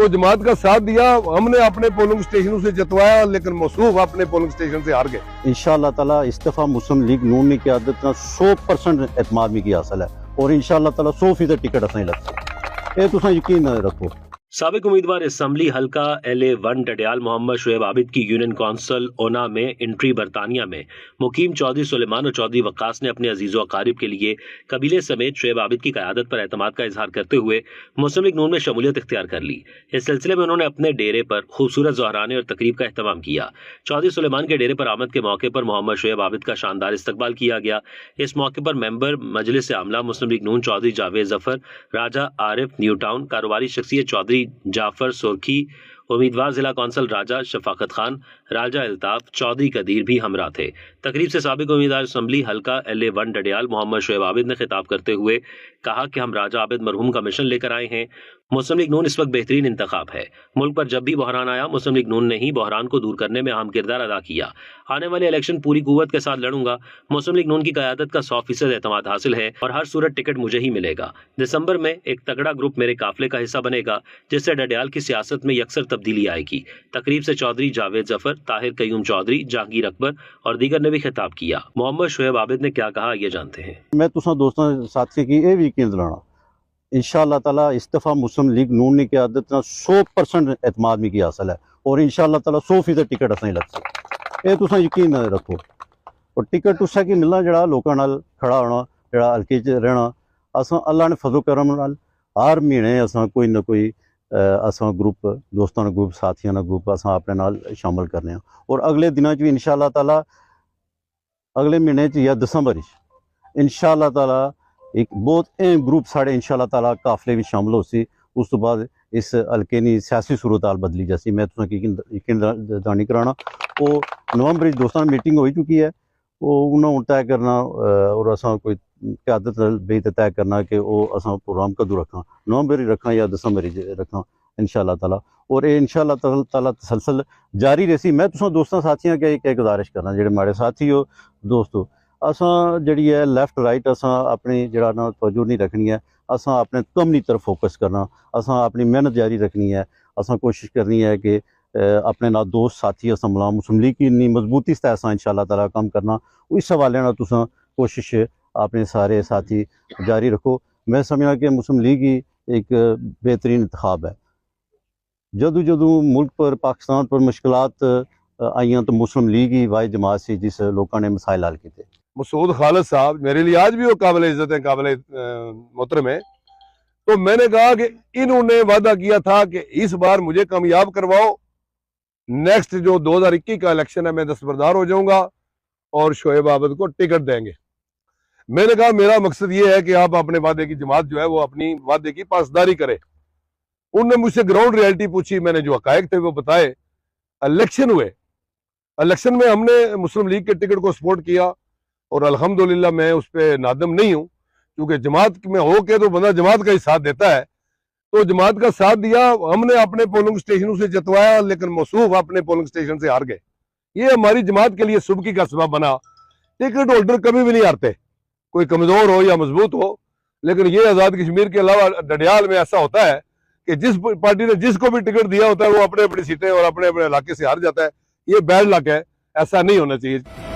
तो जमात का साथ दिया, हमने अपने पोलिंग स्टेशनों से जितवाया, लेकिन मौसूफ अपने पोलिंग स्टेशन से हार गए। इंशाअल्लाह ताला इस दफ़ा मुस्लिम लीग नून की क़यादत 100% एतमाद में की हासिल है और इंशाअल्लाह ताला 100% टिकट असें लगती ये तुम यकीन रखो। साबिक उम्मीदवार असम्बली हल्का LA1 डडियाल मोहम्मद शुएब आबिद की यूनियन कौंसिल ओना में एंट्री बरतानिया में मुकीम चौधरी सुलेमान और चौधरी वक्कास ने अपने अजीज़ो अकारिब के लिए कबीले समेत शुएब आबिद की क़यादत पर एतमाद का इजहार करते हुए मुस्लिम लीग नून में शमूलियत इख्तियार कर ली। इस सिलसिले में उन्होंने अपने डेरे पर खूबसूरत ज़हराने और तकरीब का अहतमाम किया। चौधरी सुलेमान के डेरे पर आमद के मौके पर मोहम्मद शुएब आबिद का शानदार इस्तकबाल किया गया। इस मौके पर मेंबर मजलिस आमला मुस्लिम लीग नून चौधरी जावेद जफर, राजा आरिफ न्यू टाउन, कारोबारी शख्सियत चौधरी जाफर सुरखी, उम्मीदवार जिला कौंसल राजा शफाकत खान, राजा अल्ताफ, चौधरी कदीर भी हमरा थे। तकरीब से साबिक उम्मीदवार असम्बली हल्का LA1 डडियाल मोहम्मद शुएब आबिद ने खिताब करते हुए कहा कि हम राजा आबिद मरहूम का मिशन लेकर आए हैं। मुस्लिम लीग नून इस वक्त बेहतरीन इंतखाब है। मुल्क पर जब भी बहरान आया मुस्लिम लीग नून ने ही बहरान को दूर करने में अहम किरदार अदा किया। आने वाले इलेक्शन पूरी कुव्वत के साथ लड़ूंगा। मुस्लिम लीग नून की क़यादत का 100% एतमाद हासिल है और हर सूरत टिकट मुझे ही मिलेगा। दिसंबर में एक तगड़ा ग्रुप मेरे काफिले का हिस्सा बनेगा जिससे डडियाल की सियासत में यकसर तब्दीली आएगी। तकरीब से चौधरी जावेद जफर, ताहिर कयूम चौधरी, जहांगीर अकबर और दीगर ने भी खिताब किया। मोहम्मद शुएब आबिद ने क्या कहा ये जानते हैं। मैं तुसा दोस्तों साथी की ये भी यकीन दिलाना इंशाअल्लाह ताला इस दफ़ा मुस्लिम लीग नून की क़यादत 100% एतमाद में की हासिल है और इंशाअल्लाह ताला 100% टिकट असें लगती ये तुम यकीन रखो। और टिकट उस की मिलना जड़ा लोगों नाल खड़ा होना जड़ा हल्के च रहना असां अल्लाह ने फजल करम नाल हर महीने असां कोई ना कोई असां ग्रुप दोस्तां ग्रुप साथियां ग्रुप असां अपने नाल शामिल करने और अगले दिनों भी इंशाअल्लाह ताला अगले महीने या दिसंबर इंशाअल्लाह ताला एक बहुत अहम ग्रुप साढ़े इंशाअल्लाह ताला काफिले में शामिल होसी। उस तो बाद इस हल्के की सियासी सूरत हाल बदली जैसी मैं तुम यकीन दानी कराना वो नवंबर दोस्तों मीटिंग हो चुकी है वो उन्होंने तय करना और असा कोई क़यादत बे तय करना कि वो असा प्रोग्राम कदों रखा नवंबर ही रखा या दिसंबर ही रखा इंशाअल्लाह ताला और ये इंशाअल्लाह ताला तसलसल जारी रहसी। मैं तुम दोस्तों साथियों के एक गुजारिश करना जेडे माड़े साथी हो दोस्तों असां जड़ी है लैफ्ट राइट असां अपनी जड़ा ना तवज्जो नहीं रखनी है असां अपने कम की तरफ फोकस करना असां अपनी मेहनत जारी रखनी है असां कोशिश करनी है कि अपने ना दोस्त साथी असम्बला मुस्लिम लीग की इन्नी मजबूती से असां इंशाअल्लाह ताला काम करना इस हवाले ना तुसां कोशिश अपने सारे साथी जारी रखो। मैं समझना कि मुस्लिम लीग ही एक बेहतरीन इंतखाब है। जदों जदों मुल्क पर पाकिस्तान पर मुश्किलात आईयां तो मुस्लिम लीग ही वाहिद जमात सी जिस लोगों ने मसाइल हल किए। मसूद खालिद साहब मेरे लिए आज भी वो काबिल इज्जत है, काबिल मोहतरम है। तो मैंने कहा कि इन्होंने वादा किया था कि इस बार मुझे कामयाब करवाओ, नेक्स्ट जो 2021 का इलेक्शन है मैं दस्तबरदार हो जाऊंगा और शुएब आबिद को टिकट देंगे। मैंने कहा मेरा मकसद ये है कि आप अपने वादे की जमात जो है वो अपनी वादे की पासदारी करे। उनने मुझसे ग्राउंड रियलिटी पूछी, मैंने जो हकायक थे वो बताए। इलेक्शन हुए, इलेक्शन में हमने मुस्लिम लीग के टिकट को सपोर्ट किया और अल्हम्दुलिल्लाह मैं उस पर नादम नहीं हूँ क्योंकि जमात में हो के तो बंदा जमात का ही साथ देता है। तो जमात का साथ दिया, हमने अपने पोलिंग स्टेशनों से जितवाया, लेकिन मौसूफ अपने पोलिंग स्टेशन से हार गए। ये हमारी जमात के लिए सुबकी का सबब बना। टिकट होल्डर कभी भी नहीं हारते, कोई कमजोर हो या मजबूत हो, लेकिन ये आज़ाद कश्मीर के अलावा डडियाल में ऐसा होता है कि जिस पार्टी ने जिसको भी टिकट दिया होता है वो अपने अपनी सीटें और अपने अपने इलाके से हार जाता है। ये बैड लक है, ऐसा नहीं होना चाहिए।